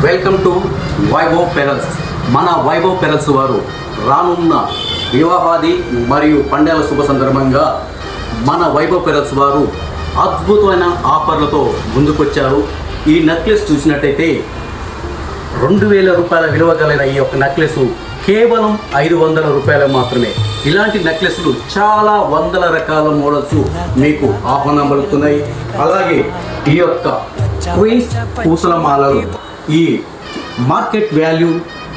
Welcome to Vaibhav pearls. మన Vaibhav pearls వారు రానున్న వివాహాది మరియు పండగల శుభ సందర్భంగా మన వైభవ్ పెరల్స్ వారు అద్భుతమైన ఆఫర్లతో ముందుకొచ్చారు. ఈ నెక్లెస్ చూసినట్టయితే 2000 రూపాయల విలువ కలిగిన ఈ యొక్క నెక్లెస్ కేవలం 500 రూపాయలు మాత్రమే. ఇలాంటి నెక్లెస్లు చాలా వందల రకాల మోడల్స్ మీకు ఆహ్వానం పలుకుతున్నాయి. అలాగే ఈ యొక్క క్వీన్స్ పూసల మాలలు ఈ మార్కెట్ వాల్యూ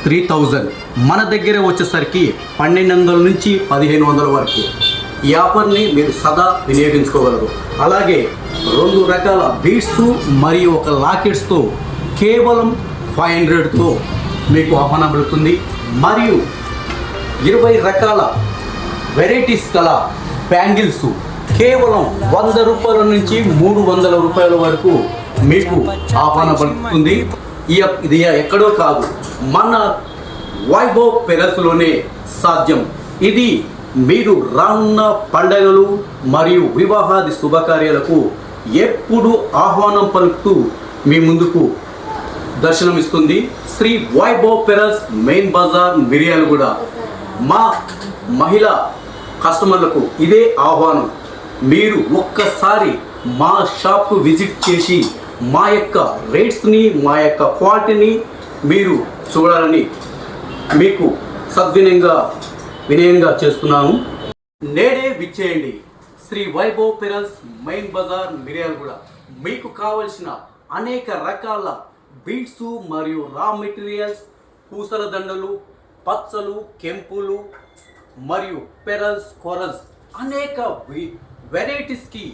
3000, మన దగ్గర వచ్చేసరికి 1200 నుంచి 1500 వరకు. ఈ ఆఫర్ని మీరు సదా వినియోగించుకోగలరు. అలాగే 2 రకాల బీడ్స్ మరియు ఒక లాకెట్స్తో కేవలం 500తో మీకు ఆహ్వానం పలుకుతుంది. మరియు 20 రకాల వెరైటీస్ గల బ్యాంగిల్స్ కేవలం 100 రూపాయల నుంచి 300 రూపాయల వరకు మీకు ఆహ్వానం పలుకుతుంది. ఇది ఎక్కడో కాదు, మన వైభవ్ పెరల్స్లోనే సాధ్యం. ఇది మీరు రానున్న పండగలు మరియు వివాహాది శుభకార్యాలకు ఎప్పుడు ఆహ్వానం పలుకుతూ మీ ముందుకు దర్శనమిస్తుంది. Shri Vaibhav pearls, main Bazar, Miryalaguda. మా మహిళా కస్టమర్లకు ఇదే ఆహ్వానం. మీరు ఒక్కసారి మా షాప్కు విజిట్ చేసి మా యొక్క రేట్స్ని, మా యొక్క క్వాలిటీని మీరు చూడాలని మీకు వినయంగా చేస్తున్నాను. నేడే విచ్చేయండి శ్రీ వైభవ్ పెరల్స్, మెయిన్ బజార్, మిర్యాలగూడ. మీకు కావలసిన అనేక రకాల బీడ్స్ మరియు రా మెటీరియల్స్, పూసల దండలు, పచ్చలు, కెంపులు మరియు పెరల్స్, కొరల్స్ అనేక వెరైటీస్కి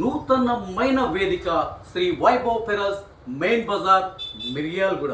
నూతనమైన వేదిక శ్రీ వైభవ్ పెరల్స్, మెయిన్ బజార్, మిర్యాలగూడ.